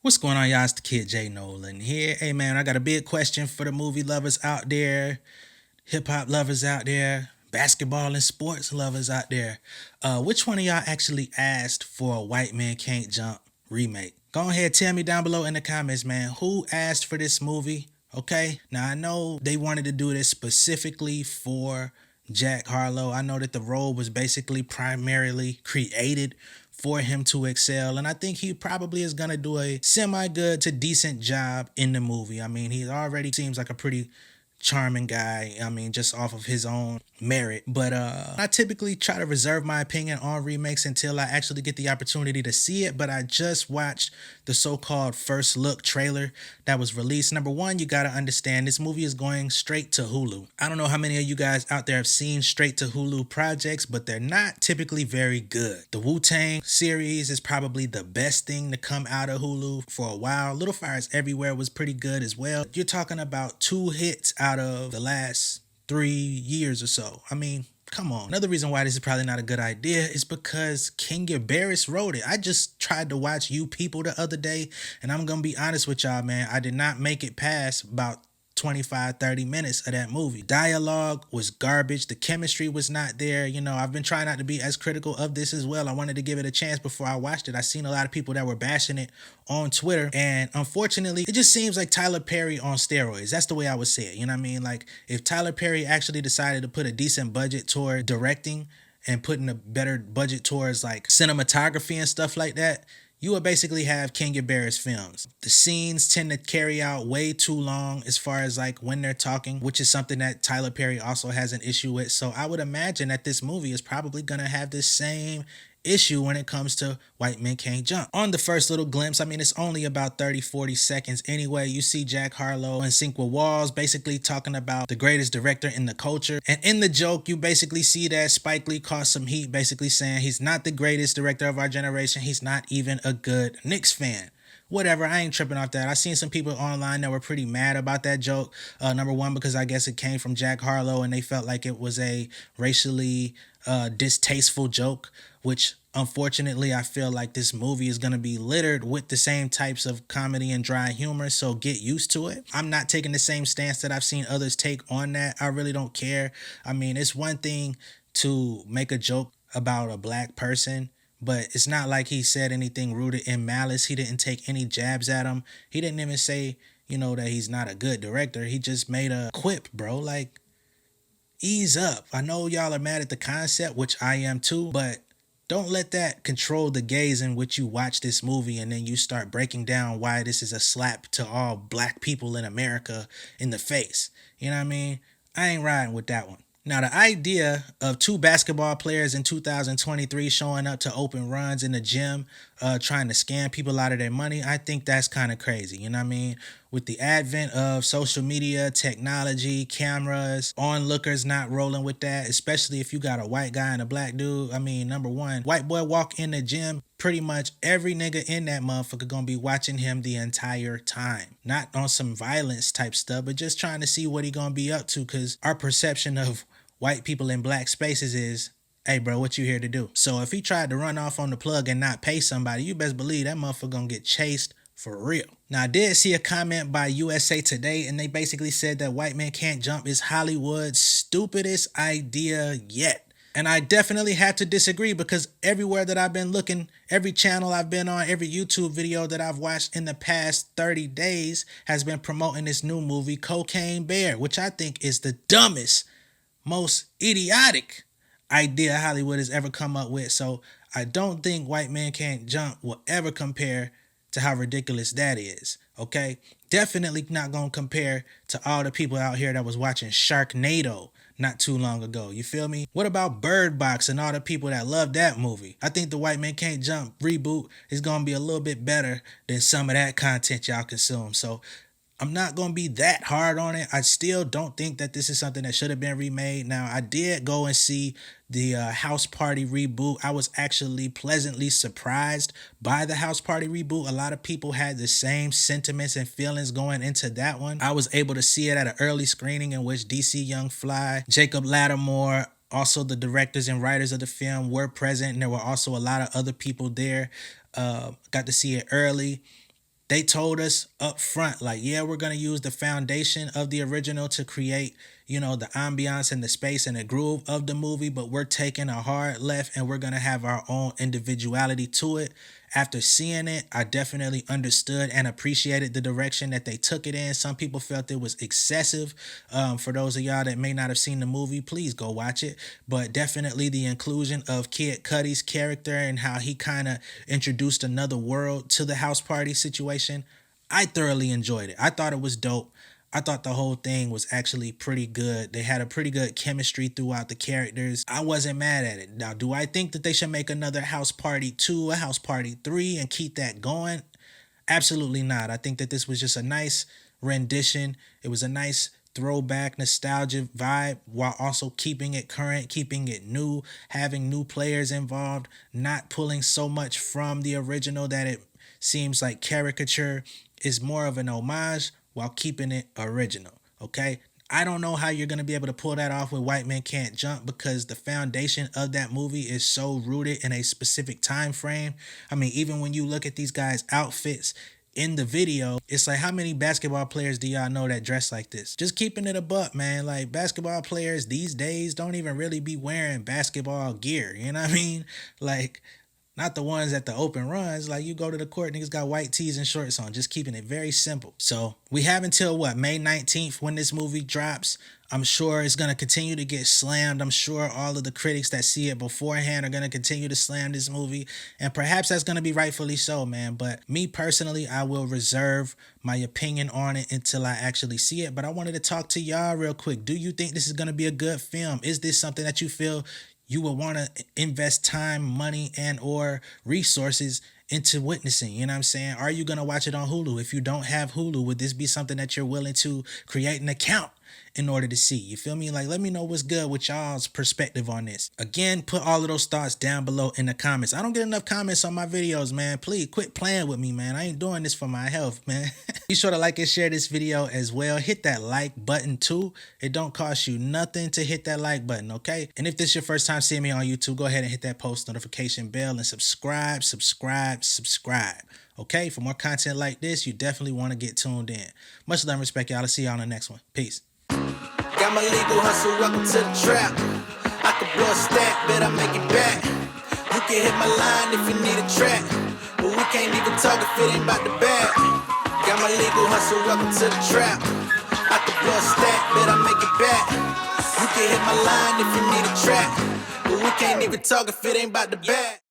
What's going on, y'all? It's the kid J Nolan here. Hey man, I got a big question for the movie lovers out there, hip hop lovers out there, basketball and sports lovers out there. Which one of y'all actually asked for a White Man Can't Jump remake? Go ahead, tell me down below in the comments, man. Who asked for this movie? Okay, now I know they wanted to do this specifically for Jack Harlow. I know that the role was basically primarily created for him to excel, and I think he probably is gonna do a semi-good to decent job in the movie. I mean, he already seems like a pretty charming guy. I mean, just off of his own merit. But I typically try to reserve my opinion on remakes until I actually get the opportunity to see it. But I just watched the so-called first look trailer that was released. Number one, you gotta understand this movie is going straight to Hulu. I don't know how many of you guys out there have seen straight to Hulu projects, but they're not typically very good. The Wu-Tang series is probably the best thing to come out of Hulu for a while. Little Fires Everywhere was pretty good as well. You're talking about two hits out of the last 3 years or so. I mean, come on. Another reason why this is probably not a good idea is because Kenya Barris wrote it. I just tried to watch You People the other day, and I'm gonna be honest with y'all, man. I did not make it past about 25-30 minutes of that movie. Dialogue was garbage. The chemistry was not there. You know, I've been trying not to be as critical of this as well. I wanted to give it a chance before I watched it. I seen a lot of people that were bashing it on Twitter, and unfortunately it just seems like Tyler Perry on steroids. That's the way I would say it. You know what I mean? Like, if Tyler Perry actually decided to put a decent budget toward directing and putting a better budget towards like cinematography and stuff like that, you would basically have Kenya Barris films. The scenes tend to carry out way too long as far as like when they're talking, which is something that Tyler Perry also has an issue with. So I would imagine that this movie is probably gonna have this same issue when it comes to White Men Can't Jump. On the first little glimpse, I mean, it's only about 30-40 seconds anyway. You see Jack Harlow in sync with Walls basically talking about the greatest director in the culture. And in the joke, you basically see that Spike Lee caught some heat, basically saying he's not the greatest director of our generation. He's not even a good Knicks fan. Whatever, I ain't tripping off that. I seen some people online that were pretty mad about that joke. Number one, because I guess it came from Jack Harlow and they felt like it was a racially distasteful joke, which unfortunately I feel like this movie is going to be littered with the same types of comedy and dry humor, so get used to it. I'm not taking the same stance that I've seen others take on that. I really don't care. I mean, it's one thing to make a joke about a black person, but it's not like he said anything rooted in malice. He didn't take any jabs at him. He didn't even say, you know, that he's not a good director. He just made a quip, bro. Like, ease up. I know y'all are mad at the concept, which I am too, but don't let that control the gaze in which you watch this movie and then you start breaking down why this is a slap to all black people in America in the face. You know what I mean? I ain't riding with that one. Now, the idea of two basketball players in 2023 showing up to open runs in the gym, trying to scam people out of their money, I think that's kind of crazy. You know what I mean? With the advent of social media, technology, cameras, onlookers not rolling with that, especially if you got a white guy and a black dude. I mean, number one, white boy walk in the gym, pretty much every nigga in that motherfucker gonna be watching him the entire time. Not on some violence type stuff, but just trying to see what he gonna be up to, because our perception of white people in black spaces is, hey bro, what you here to do? So if he tried to run off on the plug and not pay somebody, you best believe that motherfucker gonna get chased for real. Now, I did see a comment by USA Today, and they basically said that White Men Can't Jump is Hollywood's stupidest idea yet. And I definitely have to disagree, because everywhere that I've been looking, every channel I've been on, every YouTube video that I've watched in the past 30 days has been promoting this new movie, Cocaine Bear, which I think is the dumbest, most idiotic idea Hollywood has ever come up with. So I don't think White Men Can't Jump will ever compare to how ridiculous that is. Okay, definitely not gonna compare to all the people out here that was watching Sharknado not too long ago. You feel me? What about Bird Box and all the people that love that movie? I think the White Men Can't Jump reboot is gonna be a little bit better than some of that content y'all consume. So I'm not going to be that hard on it. I still don't think that this is something that should have been remade. Now, I did go and see the House Party reboot. I was actually pleasantly surprised by the House Party reboot. A lot of people had the same sentiments and feelings going into that one. I was able to see it at an early screening in which DC Young Fly, Jacob Lattimore, also the directors and writers of the film were present, and there were also a lot of other people there. Got to see it early. They told us up front, like, yeah, we're gonna use the foundation of the original to create, the ambiance and the space and the groove of the movie, but we're taking a hard left and we're gonna have our own individuality to it. After seeing it, I definitely understood and appreciated the direction that they took it in. Some people felt it was excessive. For those of y'all that may not have seen the movie, please go watch it. But definitely the inclusion of Kid Cudi's character and how he kind of introduced another world to the house party situation, I thoroughly enjoyed it. I thought it was dope. I thought the whole thing was actually pretty good. They had a pretty good chemistry throughout the characters. I wasn't mad at it. Now, do I think that they should make another House Party 2, a House Party 3, and keep that going? Absolutely not. I think that this was just a nice rendition. It was a nice throwback, nostalgia vibe while also keeping it current, keeping it new, having new players involved, not pulling so much from the original that it seems like caricature. Is more of an homage while keeping it original, okay? I don't know how you're going to be able to pull that off with White Men Can't Jump because the foundation of that movie is so rooted in a specific time frame. I mean, even when you look at these guys' outfits in the video, it's like, how many basketball players do y'all know that dress like this? Just keeping it a buck, man. Like, basketball players these days don't even really be wearing basketball gear, you know what I mean? Like, not the ones at the open runs. Like, you go to the court, niggas got white tees and shorts on. Just keeping it very simple. So we have until May 19th when this movie drops. I'm sure it's going to continue to get slammed. I'm sure all of the critics that see it beforehand are going to continue to slam this movie. And perhaps that's going to be rightfully so, man. But me personally, I will reserve my opinion on it until I actually see it. But I wanted to talk to y'all real quick. Do you think this is going to be a good film? Is this something that you feel you would want to invest time, money, and or resources into witnessing? You know what I'm saying? Are you going to watch it on Hulu? If you don't have Hulu, would this be something that you're willing to create an account in order to see? You feel me? Like, let me know what's good with y'all's perspective on this. Again, put all of those thoughts down below in the comments. I don't get enough comments on my videos, man. Please quit playing with me, man. I ain't doing this for my health, man. Be sure to like and share this video as well. Hit that like button too. It don't cost you nothing to hit that like button, okay? And if this is your first time seeing me on YouTube, go ahead and hit that post notification bell and subscribe. Okay? For more content like this, you definitely want to get tuned in. Much love and respect, y'all. I'll see y'all on the next one. Peace. Got my legal hustle, welcome to the trap. I can blow a stack, bet I make it back. You can hit my line if you need a track, but we can't even talk if it ain't about the bag. Got my legal hustle, welcome to the trap. I can blow a stack, bet I make it back. You can hit my line if you need a track, but we can't even talk if it ain't about the bag.